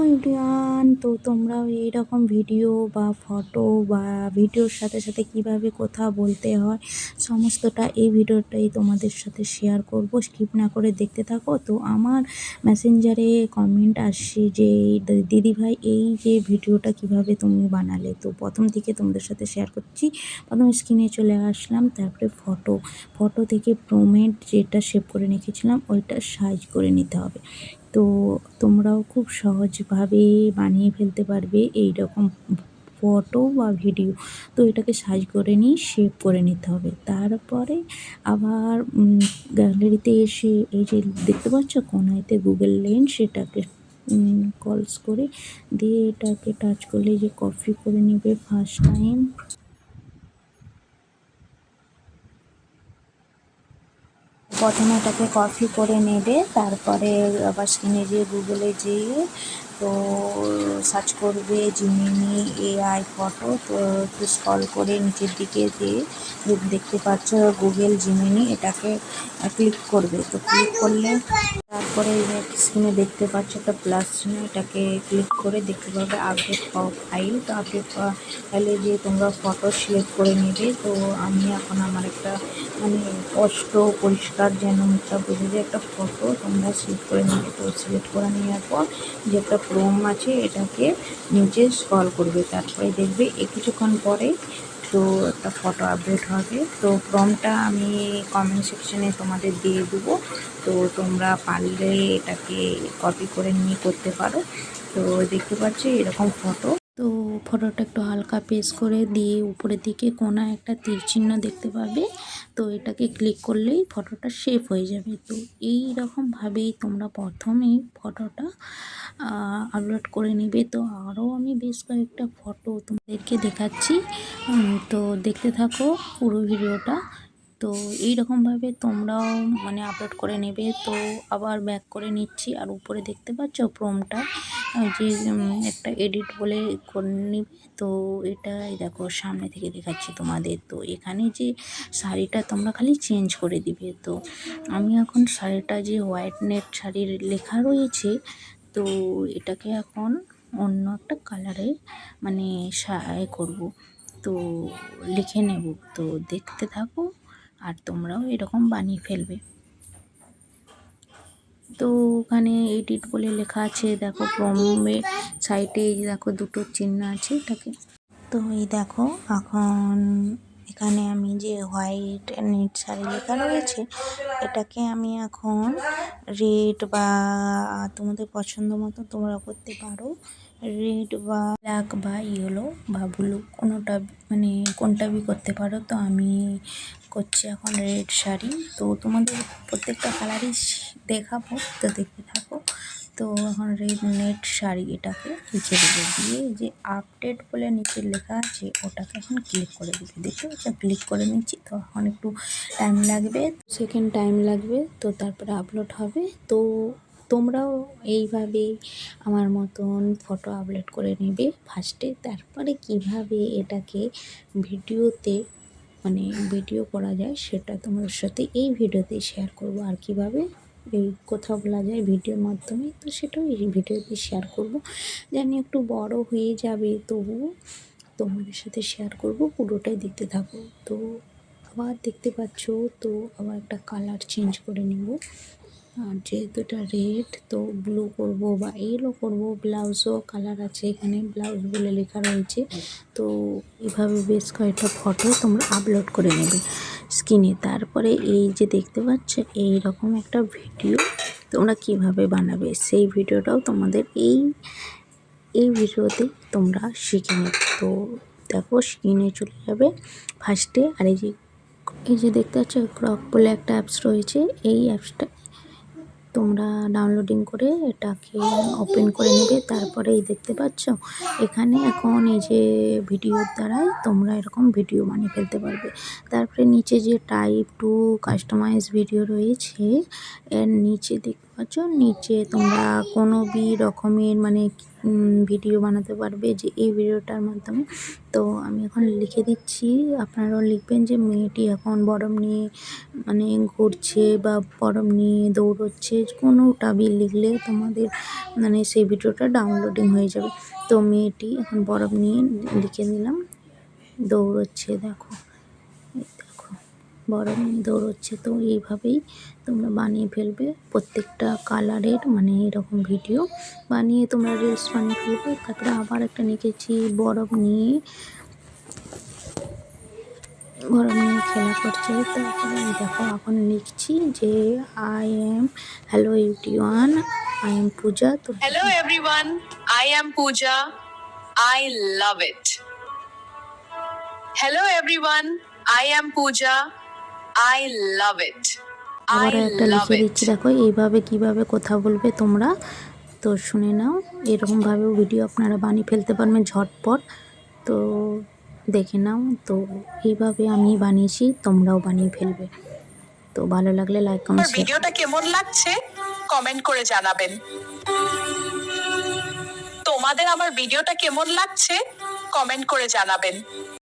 Everyone, তো তোমরাও এইরকম ভিডিও বা ফটো বা ভিডিওর সাথে সাথে কিভাবে কথা বলতে হয় সমস্তটা এই ভিডিওটাই তোমাদের সাথে শেয়ার করব। স্কিপ না করে দেখতে থাকো। তো আমার মেসেঞ্জারে কমেন্ট আসছে যে দিদিভাই এই যে ভিডিওটা কিভাবে তুমি বানালে, তো প্রথম থেকে তোমাদের সাথে শেয়ার করছি। প্রথম স্ক্রিনে চলে আসলাম, তারপরে ফটো থেকে প্রোমেট যেটা সেভ করে রেখেছিলাম ওইটা সাইজ করে নিতে হবে। তো তোমরাও খুব সহজভাবে বানিয়ে ফেলতে পারবে এই রকম ফটো বা ভিডিও। তো এটাকে সাইজ করে নিয়ে সেভ করে নিতে হবে। তারপরে আবার গ্যালারিতে এসে এই যে দেখতে পাচ্ছ কোনাইতে গুগল লেন্স, সেটাকে কলস করে দিয়ে এটাকে টাচ করলে যে কপি করে নেবে ফার্স্ট টাইম। প্রথমে এটাকে কপি করে নেবে, তারপরে আবার স্ক্রিনে গিয়ে গুগলে যেয়ে তো সার্চ করবে জিমিনি এআই ফটো। তো একটু স্ক্রল করে নিচের দিকে দিয়ে দেখতে পাচ্ছ গুগল জিমিনি, এটাকে ক্লিক করবে। তো ক্লিক করলে তারপরে স্ক্রিনে দেখতে পাচ্ছ একটা প্লাস চিহ্ন, এটাকে ক্লিক করে দেখতে পাবে আপডেট ফাইল। তো আপডেট ফাইলে যে তোমরা ফটো সিলেক্ট করে নেবে। তো আমি এখন আমার একটা মানে স্পষ্ট পরিষ্কার যেন মুখটা বোঝা যায় একটা ফটো তোমরা সিলেক্ট করে নেবে। তো সিলেক্ট করে নেওয়ার পর যে একটা ক্রোম আছে এটাকে নিচে স্ক্রল করবে, তারপরে দেখবে কিছুক্ষণ পরে তো একটা ফটো আপডেট হবে। তো ক্রমটা আমি কমেন্ট সেকশনে তোমাদের দিয়ে দেবো, তো তোমরা পারলে এটাকে কপি করে নিয়ে করতে পারো। তো দেখতে পাচ্ছি এরকম ফটো। তো ফটোটা একটু হালকা পেস্ট করে দিয়ে উপরের দিকে কোণায় একটা তীর চিহ্ন দেখতে পাবে। তো এটাকে ক্লিক করলেই ফটোটা সেভ হয়ে যাবে। তো এই রকমভাবেই তোমরা প্রথমেই ফটোটা আপলোড করে নেবে। তো আরও আমি বেশ কয়েকটা ফটো তোমাদেরকে দেখাচ্ছি, তো দেখতে থাকো পুরো ভিডিওটা। তো এই রকমভাবে তোমরাও মানে আপলোড করে নেবে। তো আবার ব্যাক করে নিচ্ছি, আর উপরে দেখতে পাচ্ছ প্রমটা যে একটা এডিট বলে করে নেবে। তো এটাই দেখো সামনে থেকে দেখাচ্ছি তোমাদের। তো এখানে যে শাড়িটা তোমরা খালি চেঞ্জ করে দিবে। তো আমি এখন শাড়িটা যে হোয়াইট নেট শাড়ির লেখা রয়েছে, তো এটাকে এখন অন্য একটা কালারে মানে করব, তো লিখে নেব। তো দেখতে থাকো আর তোমরাও এরকম বানিয়ে ফেলবে। তো ওখানে এডিট বলে লেখা আছে দেখো, প্রমে সাইটে দেখো দুটো চিহ্ন আছে এটাকে। তো এই দেখো এখন এখানে আমি যে হোয়াইট নেট শাড়ি লেখা রয়েছে এটাকে আমি এখন রেড বা তোমাদের পছন্দ মতো তোমরা করতে পারো, রেড বা ব্ল্যাক বা ইয়েলো বা ব্লু কোনোটা মানে কোনটা বি করতে পারো। তো আমি করছি এখন রেড শাড়ি। তো তোমাদের প্রত্যেকটা কালারই দেখাবো, তো দেখতে থাকো। তো এখন রেড নেট শাড়ি এটাকে লিখে দেবে, দিয়ে যে আপডেট বলে নিচে লেখা আছে ওটাকে এখন ক্লিক করে দেবে। দেখতে পাচ্ছ ক্লিক করে নিচ্ছি। তো এখন একটু টাইম লাগবে, সেকেন্ড টাইম লাগবে, তো তারপরে আপলোড হবে। তো তোমরাও এইভাবেই আমার মতন ফটো আপলোড করে নেবে ফার্স্টে, তারপরে কিভাবে এটাকে ভিডিওতে মানে ভিডিও করা যায় সেটা তোমাদের সাথে এই ভিডিওতে শেয়ার করব। আর কিভাবে এই কথা বলা যায় ভিডিওর মাধ্যমে, তো সেটাও এই ভিডিওতে শেয়ার করব। জানি একটু বড় হয়ে যাবে, তবুও তোমাদের সাথে শেয়ার করব, পুরোটাই দেখতে থাকো। তো আবার দেখতে পাচ্ছ, তো আবার একটা কালার চেঞ্জ করে নেব। আর যেহেতু এটা রেড, তো ব্লু করব বা ইয়েলো করব। ব্লাউজও কালার আছে, এখানে ব্লাউজ বলে লেখা রয়েছে। তো এভাবে বেশ কয়েকটা ফটো তোমরা আপলোড করে নেবে স্ক্রিনে। তারপরে এই যে দেখতে পাচ্ছ এইরকম একটা ভিডিও তোমরা কিভাবে বানাবে সেই ভিডিওটাও তোমাদের এই ভিডিওতে তোমরা শিখে নেবে। তো দেখো স্ক্রিনে চলে যাবে ফার্স্টে, আর এই যে দেখতে পাচ্ছ ক্রক বলে একটা অ্যাপস রয়েছে। এই অ্যাপসটা তোমরা ডাউনলোডিং করে এটাকে ওপেন করে নেবে। তারপরে এই দেখতে পাচ্ছ এখানে এখন এই যে ভিডিওর দ্বারাই তোমরা এরকম ভিডিও বানিয়ে ফেলতে পারবে। তারপরে নিচে যে টাইপ টু কাস্টমাইজ ভিডিও রয়েছে এর নিচে পাচ্ছ, নিচে তোমরা কোনো রকমের মানে ভিডিও বানাতে পারবে যে এই ভিডিওটার মাধ্যমে। তো আমি এখন লিখে দিচ্ছি, আপনারাও লিখবেন যে মেয়েটি এখন বরম নিয়ে মানে ঘুরছে বা বরম নিয়ে দৌড়চ্ছে, কোনোটা লিখলে তোমাদের মানে সেই ভিডিওটা ডাউনলোডিং হয়ে যাবে। তো মেয়েটি এখন বরম নিয়ে লিখে দিলাম, দৌড়চ্ছে দেখো, দেখো বরম নিয়ে দৌড়চ্ছে। তো এইভাবেই তোমরা বানিয়ে ফেলবে প্রত্যেকটা কালারের মানে এরকম ভিডিও বানিয়ে তোমরা রিলস বানিয়ে ফেলবে। তারপরে আবার একটা লিখেছি বরফ নিয়ে খেলা করছে। তারপরে দেখো এখন লিখছি যে I am hello everyone, I am Puja. তো Hello everyone, I am Pooja. I love it. Hello everyone, I am Pooja. I love it. I আবারও একটা love লিখে it. দিচ্ছি, দেখো এইভাবে কিভাবে কথা বলবে তোমরা, তো শুনে নাও। এরকমভাবেও ভিডিও আপনারা বানিয়ে ফেলতে পারবেন ঝটপট, তো দেখে নাও। তো এইভাবে আমি বানিয়েছি, তোমরাও বানিয়ে ফেলবে। তো ভালো লাগলে লাইক কমেন্ট আমার শেয়ার। ভিডিওটা কেমন লাগছে কমেন্ট করে জানাবেন। তোমাদের আমার ভিডিওটা কেমন লাগছে কমেন্ট করে জানাবেন।